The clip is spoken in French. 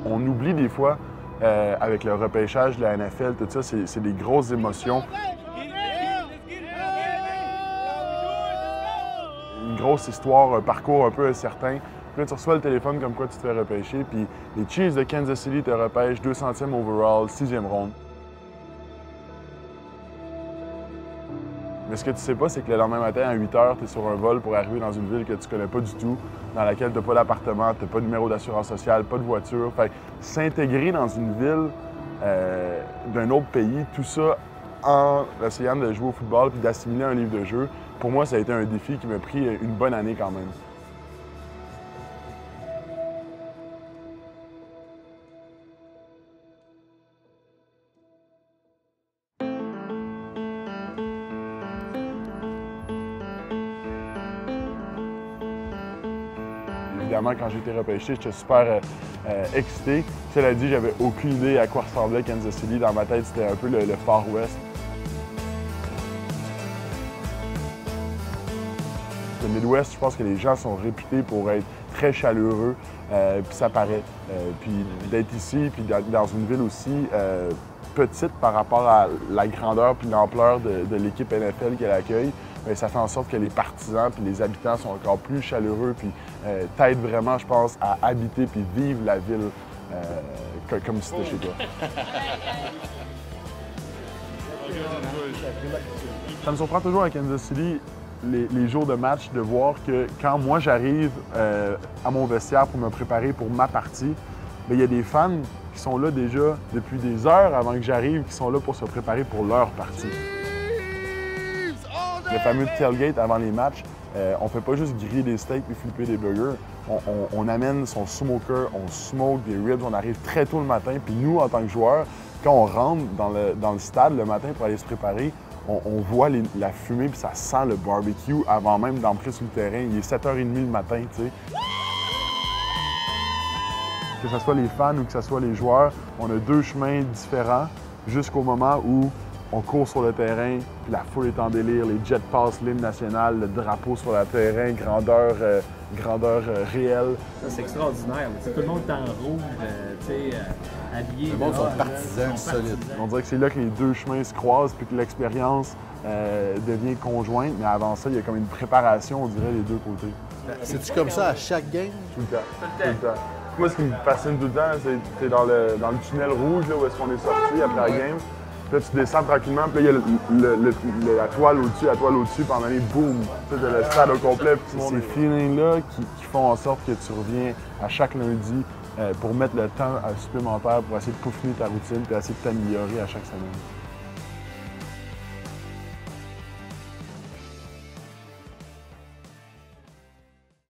On oublie des fois, avec le repêchage de la NFL, tout ça, c'est des grosses émotions. Une grosse histoire, un parcours un peu incertain. Puis là, tu reçois le téléphone comme quoi tu te fais repêcher, puis les Chiefs de Kansas City te repêchent 200e overall, 6e ronde. Mais ce que tu sais pas, c'est que le lendemain matin, à 8 h, tu es sur un vol pour arriver dans une ville que tu connais pas du tout, dans laquelle tu n'as pas d'appartement, tu n'as pas de numéro d'assurance sociale, pas de voiture. Fait que s'intégrer dans une ville d'un autre pays, tout ça en essayant de jouer au football puis d'assimiler un livre de jeu, pour moi, ça a été un défi qui m'a pris une bonne année quand même. Évidemment, quand j'ai été repêché, j'étais super excité. Cela dit, j'avais aucune idée à quoi ressemblait Kansas City. Dans ma tête, c'était un peu le Far West. Le Midwest, je pense que les gens sont réputés pour être très chaleureux, puis ça paraît. Puis d'être ici, puis dans une ville aussi petite par rapport à la grandeur puis l'ampleur de l'équipe NFL qu'elle accueille, bien, ça fait en sorte que les partisans puis les habitants sont encore plus chaleureux, puis t'aident vraiment, je pense, à habiter puis vivre la ville comme si c'était chez toi. Ça me surprend toujours à Kansas City, les jours de match, de voir que quand moi j'arrive à mon vestiaire pour me préparer pour ma partie, bien, il y a des fans qui sont là déjà depuis des heures avant que j'arrive, qui sont là pour se préparer pour leur partie. Le fameux tailgate avant les matchs, on fait pas juste griller des steaks et flipper des burgers. On amène son smoker, on smoke des ribs, on arrive très tôt le matin. Puis nous, en tant que joueurs, quand on rentre dans le stade le matin pour aller se préparer, on voit la fumée puis ça sent le barbecue avant même d'entrer sur le terrain. Il est 7h30 le matin, tu sais. Que ce soit les fans ou que ce soit les joueurs, on a deux chemins différents jusqu'au moment où on court sur le terrain, puis la foule est en délire, les jets passent, l'hymne national, le drapeau sur le terrain, grandeur réelle. C'est extraordinaire. Tout le monde est en rouge, habillé. Le monde sont partisans solides. On dirait que c'est là que les deux chemins se croisent, puis que l'expérience devient conjointe. Mais avant ça, il y a comme une préparation, on dirait, les deux côtés. C'est-tu comme ça à chaque game? Tout le temps. Tout le temps. Moi, ce qui me fascine tout le temps, c'est dans le tunnel rouge, là, où est-ce qu'on est sorti après la game. Puis là, tu descends tranquillement, puis là, il y a la toile au-dessus, puis en année, boum! Tu sais, le stade au complet. Puis c'est ces feelings-là qui font en sorte que tu reviens à chaque lundi pour mettre le temps supplémentaire pour essayer de peaufiner ta routine, puis essayer de t'améliorer à chaque semaine.